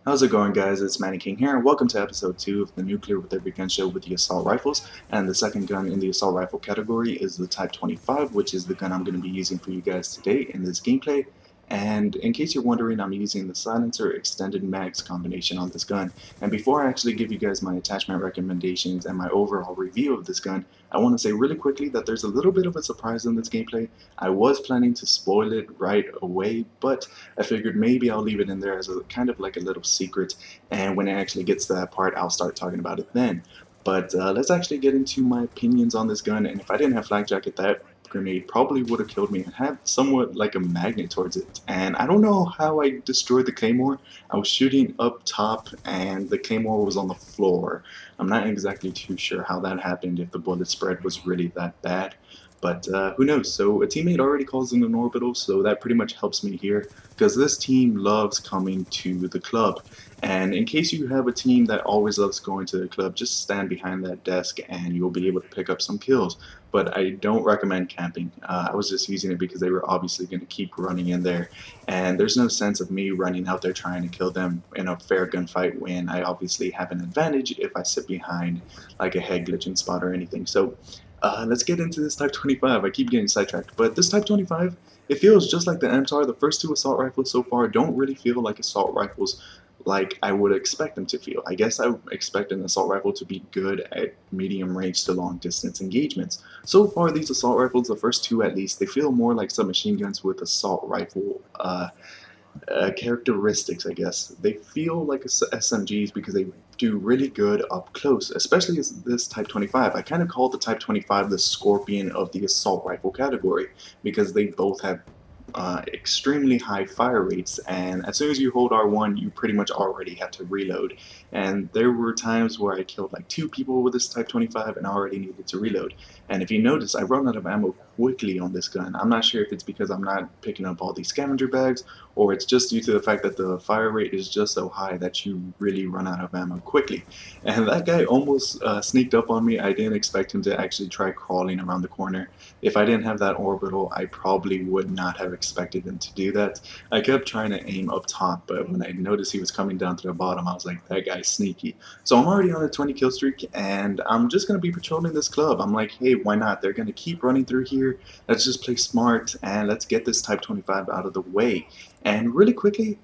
How's it going, guys? It's Manny King here, and welcome to episode 2 of the Nuclear with Every Gun show with the assault rifles. And the second gun in the assault rifle category is the Type 25, which is the gun I'm going to be using for you guys today in this gameplay. And in case you're wondering, I'm using the silencer extended mags combination on this gun. And before I actually give you guys my attachment recommendations and my overall review of this gun, I want to say really quickly that there's a little bit of a surprise in this gameplay. I was planning to spoil it right away, but I figured maybe I'll leave it in there as a kind of like a little secret, and when it actually gets to that part, I'll start talking about it then. But let's actually get into my opinions on this gun, and if I didn't have flak jacket, that grenade probably would have killed me. It had somewhat like a magnet towards it, and I don't know how I destroyed the claymore. I was shooting up top and the claymore was on the floor. I'm not exactly too sure how that happened, if the bullet spread was really that bad, but who knows. So a teammate already calls in an orbital, so that pretty much helps me here, because this team loves coming to the club. And in case you have a team that always loves going to the club, just stand behind that desk and you'll be able to pick up some kills. But I don't recommend camping. I was just using it because they were obviously going to keep running in there, and there's no sense of me running out there trying to kill them in a fair gunfight when I obviously have an advantage if I sit behind like a head glitching spot or anything. So let's get into this Type 25. I keep getting sidetracked, but this Type 25, it feels just like the MTAR. The first two assault rifles so far don't really feel like assault rifles like I would expect them to feel. I guess I would expect an assault rifle to be good at medium range to long distance engagements. So far, these assault rifles, the first two at least, they feel more like submachine guns with assault rifle characteristics, I guess. They feel like SMGs because they do really good up close, especially as this Type 25. I kind of call the Type 25 the Scorpion of the assault rifle category because they both have extremely high fire rates, and as soon as you hold R1, you pretty much already have to reload. And there were times where I killed like 2 people with this Type 25 and I already needed to reload. And if you notice, I run out of ammo quickly on this gun. I'm not sure if it's because I'm not picking up all these scavenger bags, or it's just due to the fact that the fire rate is just so high that you really run out of ammo quickly. And that guy almost sneaked up on me. I didn't expect him to actually try crawling around the corner. If I didn't have that orbital, I probably would not have expected him to do that. I kept trying to aim up top, but when I noticed he was coming down to the bottom, I was like, that guy's sneaky. So I'm already on a 20 kill streak, and I'm just going to be patrolling this club. I'm like, hey, why not? They're going to keep running through here. Let's just play smart, and let's get this Type 25 out of the way. And really quickly,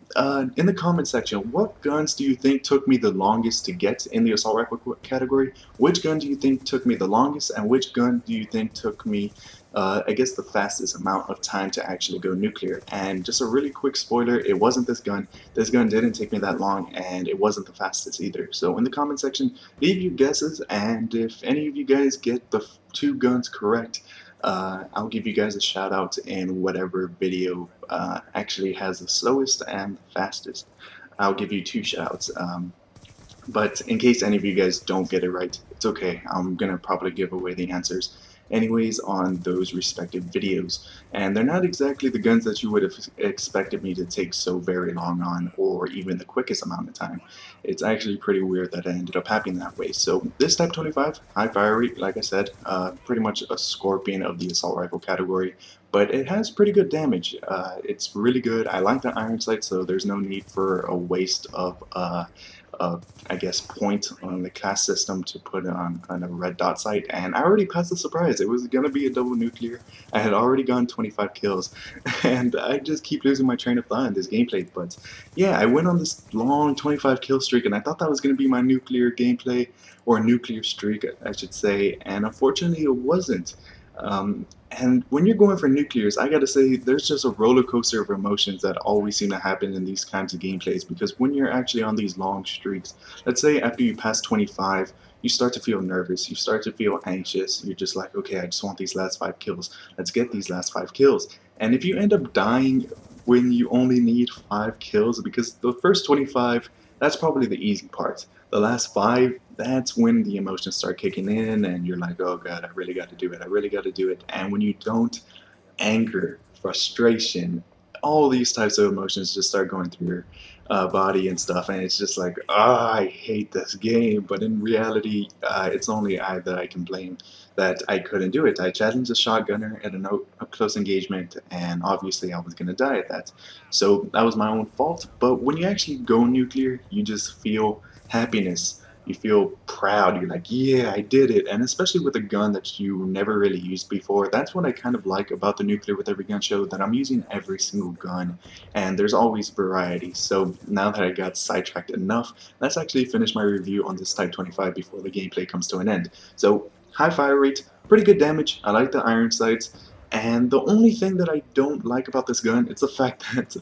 in the comment section, what guns do you think took me the longest to get in the assault rifle category? Which gun do you think took me the longest, and which gun do you think took me, I guess, the fastest amount of time to actually go nuclear? And just a really quick spoiler, it wasn't this gun. This gun didn't take me that long, and it wasn't the fastest either. So in the comment section, leave your guesses, and if any of you guys get the 2 guns correct, I'll give you guys a shout out in whatever video actually has the slowest and the fastest. I'll give you 2 shoutouts. But in case any of you guys don't get it right, it's okay. I'm gonna probably give away the answers anyways on those respective videos. And they're not exactly the guns that you would have expected me to take so very long on, or even the quickest amount of time. It's actually pretty weird that it ended up happening that way. So this Type 25, high fire rate, like I said, pretty much a Scorpion of the assault rifle category, but it has pretty good damage. It's really good. I like the iron sight, so there's no need for a waste of I guess, point on the class system to put on a red dot sight, and I already passed the surprise. It was gonna be a double nuclear. I had already gotten 25 kills, and I just keep losing my train of thought in this gameplay. But yeah, I went on this long 25 kill streak, and I thought that was gonna be my nuclear gameplay, or nuclear streak, I should say, and unfortunately it wasn't. And when you're going for nuclears, I gotta say, there's just a roller coaster of emotions that always seem to happen in these kinds of gameplays, because when you're actually on these long streaks, let's say after you pass 25, you start to feel nervous, you start to feel anxious, you're just like, okay, I just want these last 5 kills, let's get these last 5 kills. And if you end up dying when you only need 5 kills, because the first 25, that's probably the easy part. The last 5, that's when the emotions start kicking in, and you're like, oh god, I really got to do it, I really got to do it. And when you don't, anger, frustration, all these types of emotions just start going through body and stuff, and it's just like, ah, I hate this game. But in reality, it's only I that I can blame that I couldn't do it. I challenged a shotgunner at an up close engagement, and obviously I was gonna die at that. So that was my own fault. But when you actually go nuclear, you just feel happiness. You feel proud. You're like, yeah, I did it. And especially with a gun that you never really used before, that's what I kind of like about the Nuclear with Every Gun show, that I'm using every single gun and there's always variety. So now that I got sidetracked enough, let's actually finish my review on this Type 25 before the gameplay comes to an end. So high fire rate, pretty good damage, I like the iron sights, and the only thing that I don't like about this gun, it's the fact that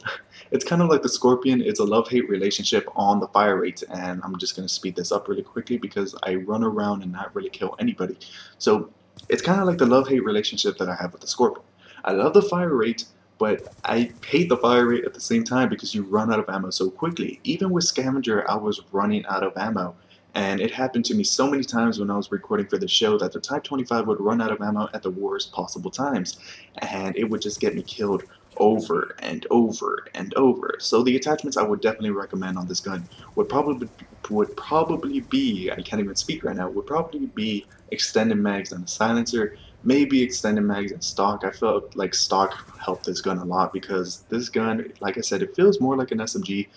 it's kind of like the Scorpion, it's a love-hate relationship on the fire rate, and I'm just going to speed this up really quickly because I run around and not really kill anybody. So it's kind of like the love-hate relationship that I have with the Scorpion. I love the fire rate, but I hate the fire rate at the same time because you run out of ammo so quickly. Even with Scavenger, I was running out of ammo. And it happened to me so many times when I was recording for the show that the Type 25 would run out of ammo at the worst possible times. And it would just get me killed over and over and over. So the attachments I would definitely recommend on this gun would probably be, I can't even speak right now, would probably be extended mags and a silencer, maybe extended mags and stock. I felt like stock helped this gun a lot because this gun, like I said, it feels more like an SMG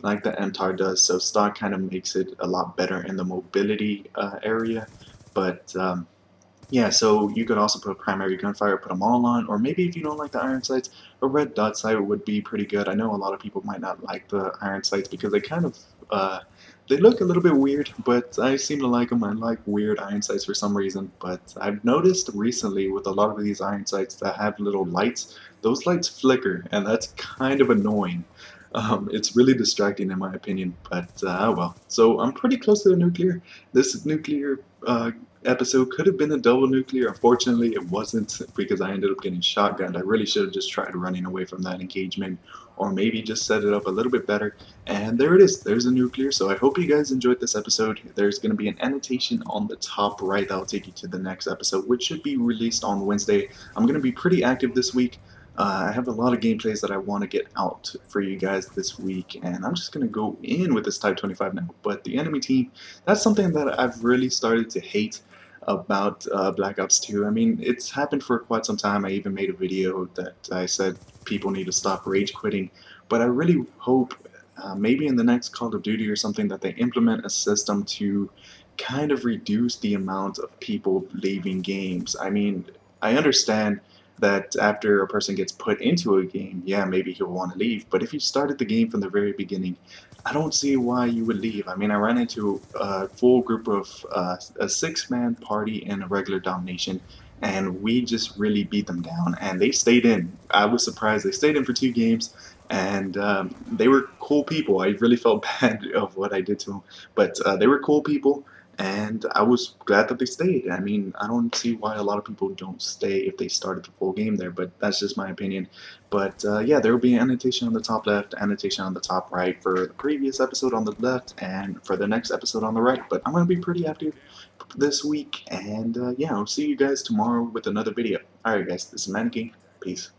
like the MTAR does, so stock kind of makes it a lot better in the mobility area. But yeah, so you could also put primary gunfire, put them all on, or maybe if you don't like the iron sights, a red dot sight would be pretty good. I know a lot of people might not like the iron sights because they kind of they look a little bit weird, but I seem to like them. I like weird iron sights for some reason, but I've noticed recently with a lot of these iron sights that have little lights, those lights flicker, and that's kind of annoying. It's really distracting in my opinion, but well. So I'm pretty close to the nuclear. This nuclear episode could have been a double nuclear. Unfortunately, it wasn't because I ended up getting shotgunned. I really should have just tried running away from that engagement or maybe just set it up a little bit better. And there it is. There's a nuclear. So I hope you guys enjoyed this episode. There's going to be an annotation on the top right that will take you to the next episode, which should be released on Wednesday. I'm going to be pretty active this week. I have a lot of gameplays that I want to get out for you guys this week, and I'm just going to go in with this Type 25 now. But the enemy team, that's something that I've really started to hate about Black Ops 2. I mean, it's happened for quite some time. I even made a video that I said people need to stop rage quitting, but I really hope maybe in the next Call of Duty or something that they implement a system to kind of reduce the amount of people leaving games. I mean, I understand that after a person gets put into a game, yeah, maybe he'll want to leave. But if you started the game from the very beginning, I don't see why you would leave. I mean, I ran into a full group of a six-man party in a regular domination, and we just really beat them down, and they stayed in. I was surprised. They stayed in for 2 games, and they were cool people. I really felt bad of what I did to them, but they were cool people, and I was glad that they stayed. I mean, I don't see why a lot of people don't stay if they started the full game there, but that's just my opinion. But yeah, there will be an annotation on the top left, annotation on the top right for the previous episode on the left, and for the next episode on the right. But I'm going to be pretty active this week, and yeah, I'll see you guys tomorrow with another video. Alright guys, this is Mannequin. Peace.